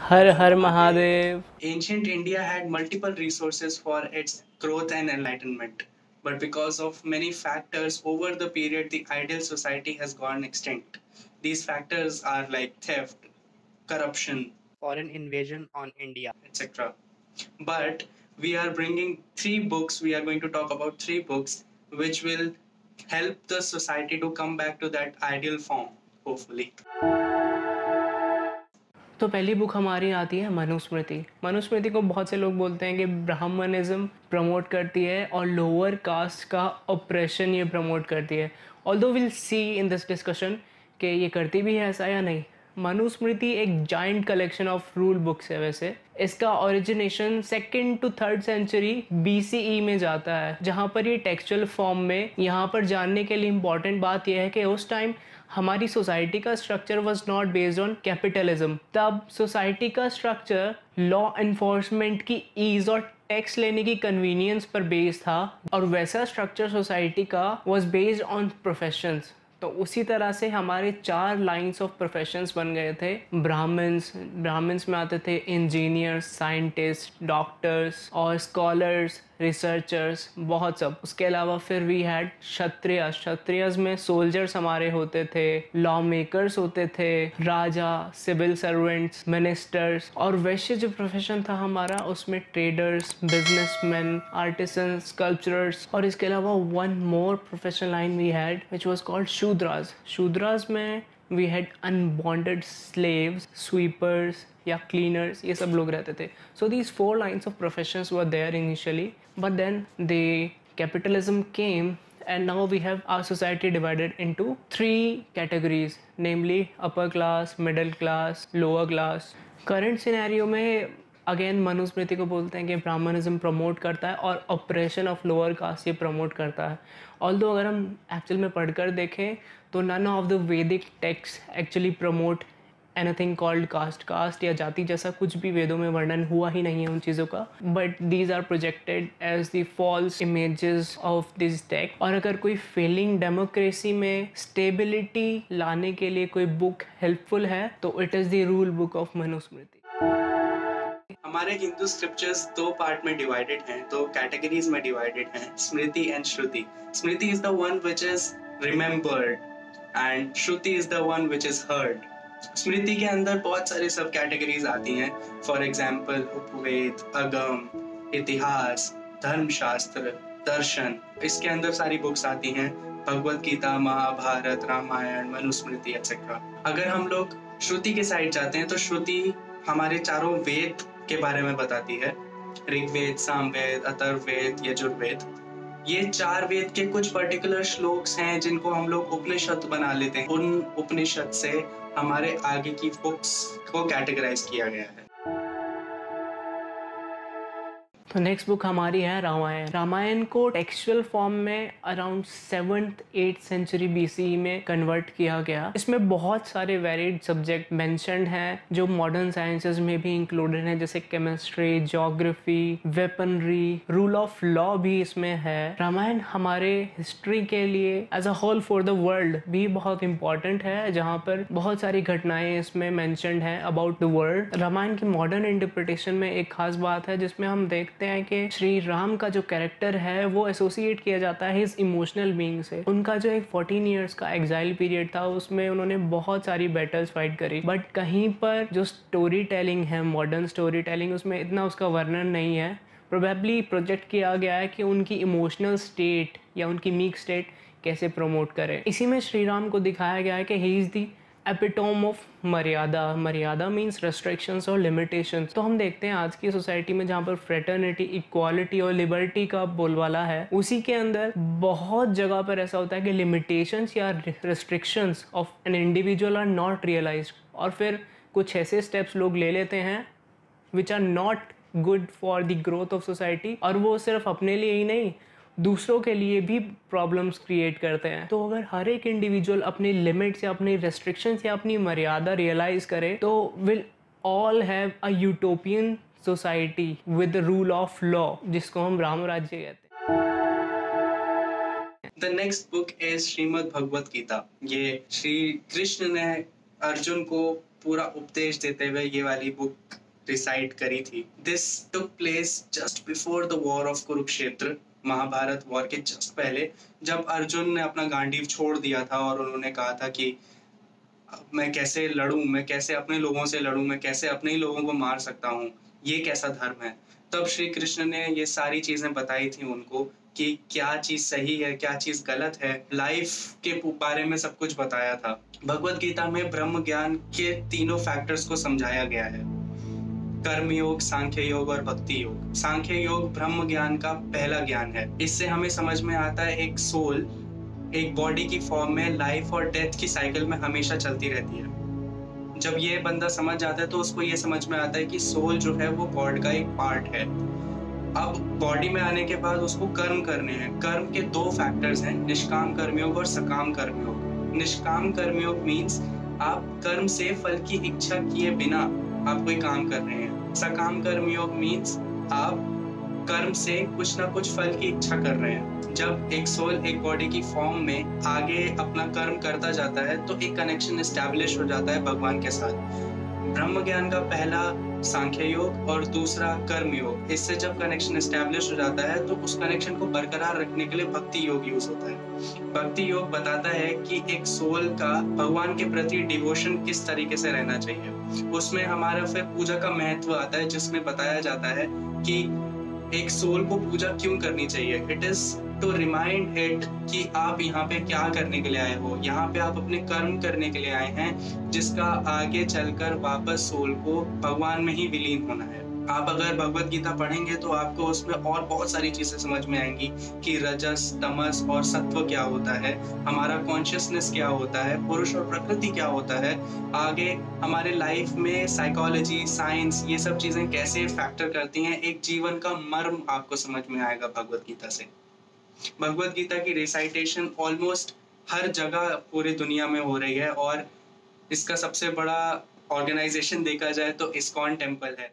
Her her Mahadev. Ancient India had multiple resources for its growth and enlightenment, but because of many factors over the period, the ideal society has gone extinct. These factors are like theft, corruption, foreign invasion on India. etc. But we are bringing three books, we are going to talk about three books which will help the society to come back to that ideal form, hopefully. तो पहली book हमारी आती है मनुस्मृति। मनुस्मृति को बहुत से लोग बोलते हैं कि ब्राह्मणिज्म प्रमोट करती है और लोअर कास्ट का ऑपरेशन ये प्रमोट करती है। Although will see in this discussion कि ये करती भी है ऐसा या नहीं। मनुस्मृति एक giant collection of rule books है। वैसे इसका origination 2nd to 3rd century BCE में जाता है, जहाँ पर ये टेक्सचुअल फॉर्म में। यहाँ पर जानने के लिए इम्पॉर्टेंट बात यह है कि उस टाइम हमारी सोसाइटी का structure was not based on capitalism. तब सोसाइटी का स्ट्रक्चर लॉ एनफोर्समेंट की ईज और टैक्स लेने की कन्वीनियंस पर बेस्ड था, और वैसा स्ट्रक्चर सोसाइटी का वॉज बेस्ड ऑन प्रोफेशंस। तो उसी तरह से हमारे 4 लाइंस ऑफ प्रोफेशंस बन गए थे। ब्राह्मण्स में आते थे इंजीनियर्स, साइंटिस्ट, डॉक्टर्स और स्कॉलर्स, रिसर्चर्स, बहुत सब। उसके अलावा फिर वी हैड क्षत्रियस में सोल्जर्स हमारे होते थे, लॉ मेकर्स होते थे, राजा, सिविल सर्वेंट्स, मिनिस्टर्स। और वैश्य जो प्रोफेशन था हमारा, उसमें ट्रेडर्स, बिजनेसमैन, आर्टिसंस, स्कल्पचरर्स। और इसके अलावा one more professional line we had which was called Shudras में we had unbonded slaves, sweepers या क्लीनर्स, ये सब लोग रहते थे। So these 4 lines of professions were there initially, but then the capitalism came, and now we have our society divided into 3 categories, namely upper class, middle class, lower class. current scenario में again Manusmriti को बोलते हैं कि Brahmanism promote करता है और operation of lower caste ये promote करता है। ऑल्दो अगर हम एक्चुअल में पढ़कर देखें तो none of the Vedic text actually promote anything called caste या जाति जैसा कुछ भी वेदों में वर्णन हुआ ही नहीं है उन चीज़ों का, but these are projected as the false images of this text. और अगर कोई फेलिंग डेमोक्रेसी में स्टेबिलिटी लाने के लिए कोई बुक हेल्पफुल है तो it is the rule book of Manusmriti. हमारे हिंदू स्क्रिप्चर्स 2 पार्ट में डिवाइडेड हैं, 2 कैटेगरीज में डिवाइडेड हैं, Smriti and Shruti. Smriti is the one which is remembered and Shruti is the one which is heard. Smriti के अंदर बहुत सारे सब कैटेगरीज आती हैं, फॉर एग्जाम्पल उपवेद, अगम, इतिहास, धर्मशास्त्र, दर्शन। इसके अंदर सारी बुक्स आती हैं, भगवत गीता, महाभारत, रामायण, मनुस्मृति एक्सेट्रा। अगर हम लोग श्रुति के साइड जाते हैं तो श्रुति हमारे चारों वेद के बारे में बताती है, ऋग्वेद, सामवेद, अथर्ववेद, यजुर्वेद। ये 4 वेद के कुछ पर्टिकुलर श्लोक्स हैं जिनको हम लोग उपनिषद बना लेते हैं। उन उपनिषद से हमारे आगे की बुक्स को कैटेगराइज किया गया है। तो नेक्स्ट बुक हमारी है रामायण। रामायण को टेक्सचुअल फॉर्म में around 7th 8th century BCE में कन्वर्ट किया गया। इसमें बहुत सारे वेरिड सब्जेक्ट मेंशन्ड हैं जो मॉडर्न साइंसेस में भी इंक्लूडेड हैं, जैसे chemistry, geography, weaponry, rule of law भी इसमें है। रामायण हमारे हिस्ट्री के लिए as a whole for the world भी बहुत इंपॉर्टेंट है, जहाँ पर बहुत सारी घटनाएं इसमें मेंशन्ड हैं अबाउट द वर्ल्ड। रामायण की मॉडर्न इंटरप्रिटेशन में एक खास बात है जिसमें हम देखते हैं कि श्री राम का जो कैरेक्टर है वो एसोसिएट किया जाता है हिज इमोशनल बीइंग से। उनका जो एक 14 इयर्स का एग्जाइल पीरियड था उसमें उन्होंने बहुत सारी बैटल्स फाइट करी, बट कहीं पर जो स्टोरी टेलिंग है, मॉडर्न स्टोरी टेलिंग, उसमें इतना उसका वर्णन नहीं है। प्रोबेबली प्रोजेक्ट किया गया है कि उनकी इमोशनल स्टेट या उनकी मीक स्टेट कैसे प्रमोट करें। इसी में श्री राम को दिखाया गया है कि he is the epitome of मर्यादा मीन्स रेस्ट्रिक्शंस और लिमिटेशंस। तो हम देखते हैं आज की सोसाइटी में जहाँ पर फ्रेटर्निटी, इक्वालिटी और लिबर्टी का बोलबाला है, उसी के अंदर बहुत जगह पर ऐसा होता है कि लिमिटेशंस या restrictions of an individual are not realized, और फिर कुछ ऐसे स्टेप्स लोग ले लेते हैं which are not good for the growth of society, और वो सिर्फ अपने लिए ही नहीं दूसरों के लिए भी प्रॉब्लम्स क्रिएट करते हैं। तो अगर हर एक इंडिविजुअल अपनी लिमिट्स या अपनी रेस्ट्रिक्शंस या अपनी मर्यादा रियलाइज करे तो will all have a utopian society with the rule of law, जिसको हम राम राज्य कहते हैं। The next book is Shrimad Bhagavad Gita. ये श्री कृष्ण ने अर्जुन को पूरा उपदेश देते हुए ये वाली बुक रिसाइट करी थी। This took place just before the war of Kurukshetra, Mahabharata war के जस्ट पहले, जब अर्जुन ने अपना गांडीव छोड़ दिया था और उन्होंने कहा था कि मैं कैसे लड़ूं, मैं कैसे अपने लोगों से लड़ूं, मैं कैसे अपने ही लोगों को मार सकता हूँ, ये कैसा धर्म है। तब श्री कृष्ण ने ये सारी चीजें बताई थी उनको कि क्या चीज सही है, क्या चीज गलत है, लाइफ के बारे में सब कुछ बताया था। भगवत गीता में ब्रह्म ज्ञान के तीनों फैक्टर्स को समझाया गया है, कर्म योग, सांख्य योग और भक्ति योग। सांख्य योग ब्रह्म ज्ञान का पहला ज्ञान है। इससे हमें समझ में आता है एक सोल एक बॉडी की फॉर्म में लाइफ और डेथ की साइकिल में हमेशा चलती रहती है। जब ये बंदा समझ जाता है तो उसको ये समझ में आता है कि सोल जो है वो गॉड का एक पार्ट है। अब बॉडी में आने के बाद उसको कर्म करने हैं। कर्म के दो फैक्टर्स हैं, निष्काम कर्मयोग और सकाम कर्मयोग। निष्काम कर्मयोग मीन्स आप कर्म से फल की इच्छा किए बिना आप कोई काम कर रहे हैं। सकाम कर्मयोग मीन्स आप कर्म से कुछ ना कुछ फल की इच्छा कर रहे हैं। जब एक सोल एक बॉडी की फॉर्म में आगे अपना कर्म करता जाता है तो एक कनेक्शन एस्टैब्लिश हो जाता है भगवान के साथ। ब्रह्म ज्ञान का पहला सांख्य योग और दूसरा कर्म योग। इससे जब कनेक्शन एस्टैब्लिश हो जाता है तो उस कनेक्शन को बरकरार रखने के लिए भक्ति योग यूज होता है। भक्ति योग बताता है कि एक सोल का भगवान के प्रति डिवोशन किस तरीके से रहना चाहिए। उसमें हमारा फिर पूजा का महत्व आता है, जिसमें बताया जाता है कि एक सोल को पूजा क्यों करनी चाहिए। It is to remind it कि आप यहाँ पे क्या करने के लिए आए हो। यहाँ पे आप अपने कर्म करने के लिए आए हैं, जिसका आगे चलकर वापस सोल को भगवान में ही विलीन होना है। आप अगर भगवत गीता पढ़ेंगे तो आपको उसमें और बहुत सारी चीजें समझ में आएंगी कि रजस, तमस और सत्व क्या होता है, हमारा कॉन्शियसनेस क्या होता है, पुरुष और प्रकृति क्या होता है, आगे हमारे लाइफ में साइकोलॉजी, साइंस, ये सब चीजें कैसे फैक्टर करती हैं। एक जीवन का मर्म आपको समझ में आएगा भगवत गीता से। भगवत गीता की रिसाइटेशन ऑलमोस्ट हर जगह पूरी दुनिया में हो रही है और इसका सबसे बड़ा ऑर्गेनाइजेशन देखा जाए तो इस्कॉन टेम्पल है।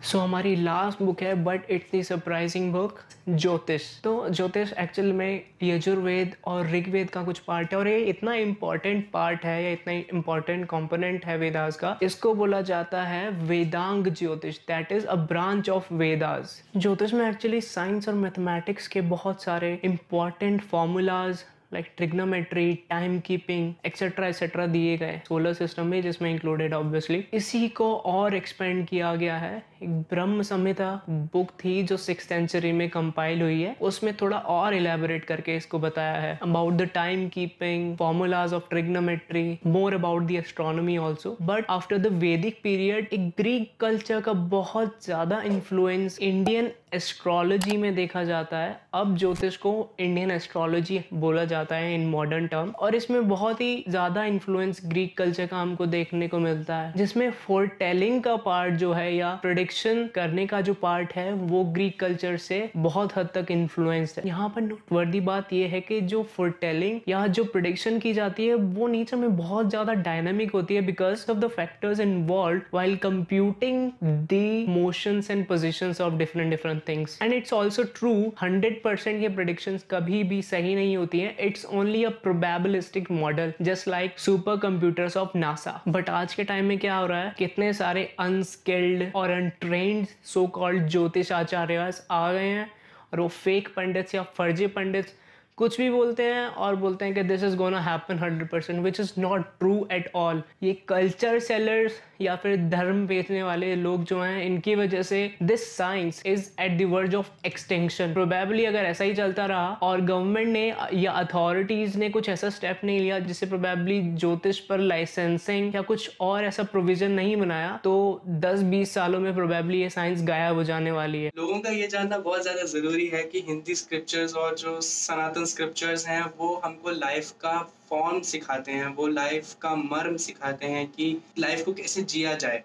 सो हमारी लास्ट बुक है but it's the surprising book, ज्योतिष। तो ज्योतिष एक्चुअल में यजुर्वेद और ऋग्वेद का कुछ पार्ट है और ये इतना इम्पॉर्टेंट पार्ट है या इतना इम्पॉर्टेंट कंपोनेंट है वेदास का, इसको बोला जाता है वेदांग ज्योतिष, that is a branch of Vedas. ज्योतिष में एक्चुअली साइंस और मैथमेटिक्स के बहुत सारे important formulas like trigonometry, time keeping etcetera दिए गए सोलर सिस्टम में, जिसमें इंक्लूडेड ऑब्वियसली। इसी को और एक्सपेंड किया गया है। एक ब्रह्म संहिता बुक थी जो 6th सेंचुरी में कंपाइल हुई है, उसमें थोड़ा और इलेबोरेट करके इसको बताया है about the time keeping, formulas of trigonometry, more about the astronomy also. But after the वैदिक पीरियड एक ग्रीक कल्चर का बहुत ज्यादा इन्फ्लुएंस इंडियन एस्ट्रोलॉजी में देखा जाता है। अब ज्योतिष को इंडियन एस्ट्रोलॉजी बोला जाता है इन मॉडर्न टर्म, और इसमें बहुत ही ज्यादा इन्फ्लुएंस ग्रीक कल्चर का हमको देखने को मिलता है, जिसमें फोरटेलिंग का पार्ट जो है या प्रेडिक्शन करने का जो पार्ट है वो ग्रीक कल्चर से बहुत हद तक इन्फ्लुएंस्ड है। यहाँ पर नोटवर्दी बात यह है कि जो फोरटेलिंग या जो प्रेडिक्शन की जाती है वो नेचर में बहुत ज्यादा डायनामिक होती है because of the factors involve while computing the motions and positions of different things. And it's also true 100% ये प्रेडिक्शंस कभी भी सही नहीं होती हैं। It's only a probabilistic model just like super computers of NASA. But आज के time में क्या हो रहा है, कितने सारे अनस्किल्ड और अनट्रेन्ड सो कॉल्ड ज्योतिष आचार्य आ गए हैं और वो फेक पंडित्स या फर्जी पंडित्स कुछ भी बोलते हैं और बोलते हैं कि this is gonna happen 100%, which is not true at all. ये कल्चर सेलर्स या फिर धर्म बेचने वाले लोग जो हैं, इनकी वजह से this science is at the verge of extinction. Probably अगर ऐसा ही चलता रहा और गवर्नमेंट ने या अथॉरिटीज ने कुछ ऐसा स्टेप नहीं लिया जिससे प्रोबेबली ज्योतिष पर लाइसेंसिंग या कुछ और ऐसा प्रोविजन नहीं बनाया, तो 10-20 सालों में प्रोबेबली ये साइंस गायब हो जाने वाली है। लोगों का ये जानना बहुत ज्यादा जरूरी है कि हिंदी स्क्रिप्चर्स और जो सनातन स्क्रिप्चर्स हैं वो हमको लाइफ का फॉर्म सिखाते हैं, वो लाइफ का मर्म सिखाते हैं कि लाइफ को कैसे जिया जाए।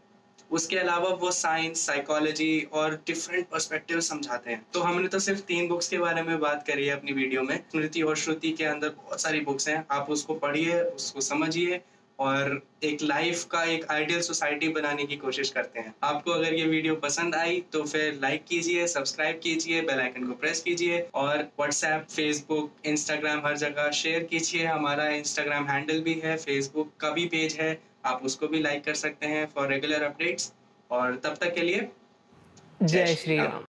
उसके अलावा वो साइंस, साइकोलॉजी और डिफरेंट पर्सपेक्टिव समझाते हैं। तो हमने तो सिर्फ 3 बुक्स के बारे में बात करी है अपनी वीडियो में। स्मृति और श्रुति के अंदर बहुत सारी बुक्स हैं, आप उसको पढ़िए, उसको समझिए और एक लाइफ का एक आइडियल सोसाइटी बनाने की कोशिश करते हैं। आपको अगर ये वीडियो पसंद आई तो फिर लाइक कीजिए, सब्सक्राइब कीजिए, बेल आइकन को प्रेस कीजिए और व्हाट्सएप, फेसबुक, इंस्टाग्राम हर जगह शेयर कीजिए। हमारा इंस्टाग्राम हैंडल भी है, फेसबुक का भी पेज है, आप उसको भी लाइक कर सकते हैं फॉर रेगुलर अपडेट्स। और तब तक के लिए जय जय श्री श्री राम। राम।